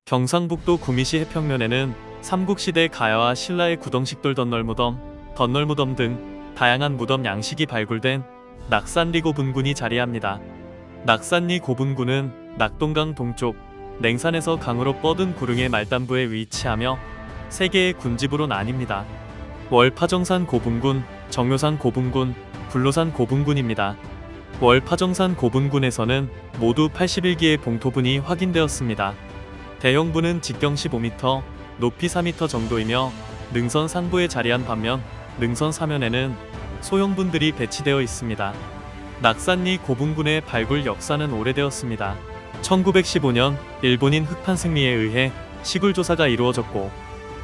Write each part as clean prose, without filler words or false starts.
경상북도 구미시 해평면에는 삼국시대 가야와 신라의 구덩식돌 덧널무덤 등 다양한 무덤 양식이 발굴된 낙산리 고분군이 자리합니다. 낙산리 고분군은 낙동강 동쪽 냉산에서 강으로 뻗은 구릉의 말단부에 위치하며 세 개의 군집으로 나뉩니다. 월파정산 고분군, 정묘산 고분군, 불로산 고분군입니다. 월파정산 고분군에서는 모두 81기의 봉토분이 확인되었습니다. 대형분은 직경 15m, 높이 4m 정도이며 능선 상부에 자리한 반면 능선 사면에는 소형분들이 배치되어 있습니다. 낙산리 고분군의 발굴 역사는 오래되었습니다. 1915년 일본인 흑판승리에 의해 시굴조사가 이루어졌고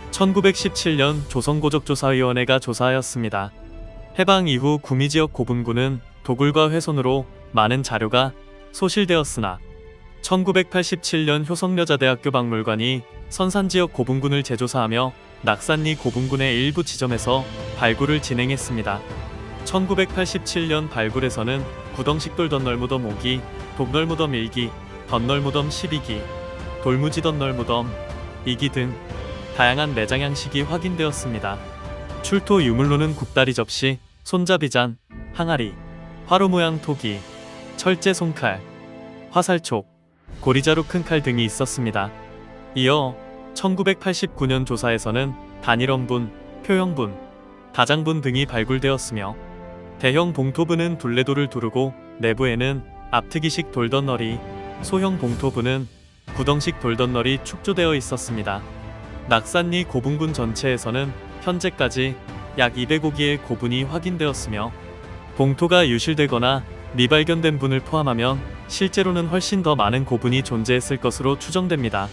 1917년 조선고적조사위원회가 조사하였습니다. 해방 이후 구미지역 고분군은 도굴과 훼손으로 많은 자료가 소실되었으나 1987년 효성여자대학교 박물관이 선산지역 고분군을 재조사하며 낙산리 고분군의 일부 지점에서 발굴을 진행했습니다. 1987년 발굴에서는 구덩식돌 덧널무덤 5기, 독널무덤 1기, 덧널무덤 12기, 돌무지 덧널무덤 2기 등 다양한 내장 양식이 확인되었습니다. 출토 유물로는 굽다리 접시, 손잡이잔, 항아리, 화로 모양 토기, 철제 손칼, 화살촉, 고리자루 큰 칼 등이 있었습니다. 이어 1989년 조사에서는 단일원분, 표형분, 다장분 등이 발굴되었으며 대형 봉토분은 둘레돌을 두르고 내부에는 앞트기식 돌덧널이, 소형 봉토분은 구덩식 돌덧널이 축조되어 있었습니다. 낙산리 고분군 전체에서는 현재까지 약 205기의 고분이 확인되었으며 봉토가 유실되거나 미발견된 분을 포함하면 실제로는 훨씬 더 많은 고분이 존재했을 것으로 추정됩니다.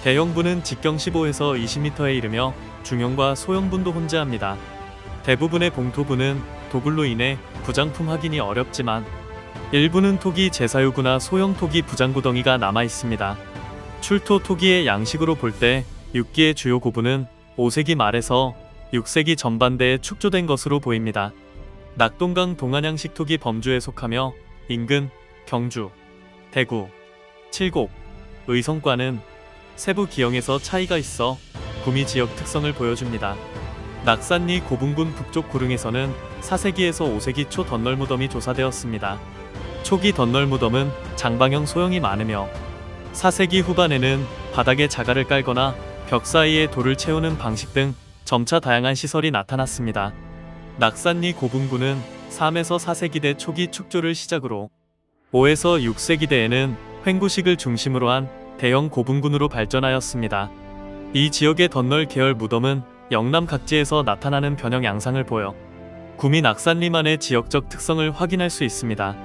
대형분은 직경 15에서 20m에 이르며 중형과 소형분도 혼재합니다. 대부분의 봉토분은 도굴로 인해 부장품 확인이 어렵지만 일부는 토기 제사유구나 소형 토기 부장구덩이가 남아 있습니다. 출토 토기의 양식으로 볼 때 6기의 주요 고분은 5세기 말에서 6세기 전반대에 축조된 것으로 보입니다. 낙동강 동안양식 토기 범주에 속하며 인근, 경주, 대구, 칠곡, 의성과는 세부 기형에서 차이가 있어 구미 지역 특성을 보여줍니다. 낙산리 고분군 북쪽 구릉에서는 4세기에서 5세기 초 덧널무덤이 조사되었습니다. 초기 덧널무덤은 장방형 소형이 많으며 4세기 후반에는 바닥에 자갈을 깔거나 벽 사이에 돌을 채우는 방식 등 점차 다양한 시설이 나타났습니다. 낙산리 고분군은 3에서 4세기대 초기 축조를 시작으로 5에서 6세기대에는 횡구식을 중심으로 한 대형 고분군으로 발전하였습니다. 이 지역의 덧널 계열 무덤은 영남 각지에서 나타나는 변형 양상을 보여 구미 낙산리만의 지역적 특성을 확인할 수 있습니다.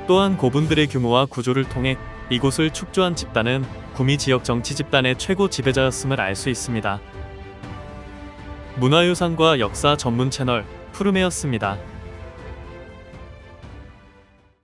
또한 고분들의 규모와 구조를 통해 이곳을 축조한 집단은 구미 지역 정치 집단의 최고 지배자였음을 알 수 있습니다. 문화유산과 역사 전문 채널 푸르메였습니다.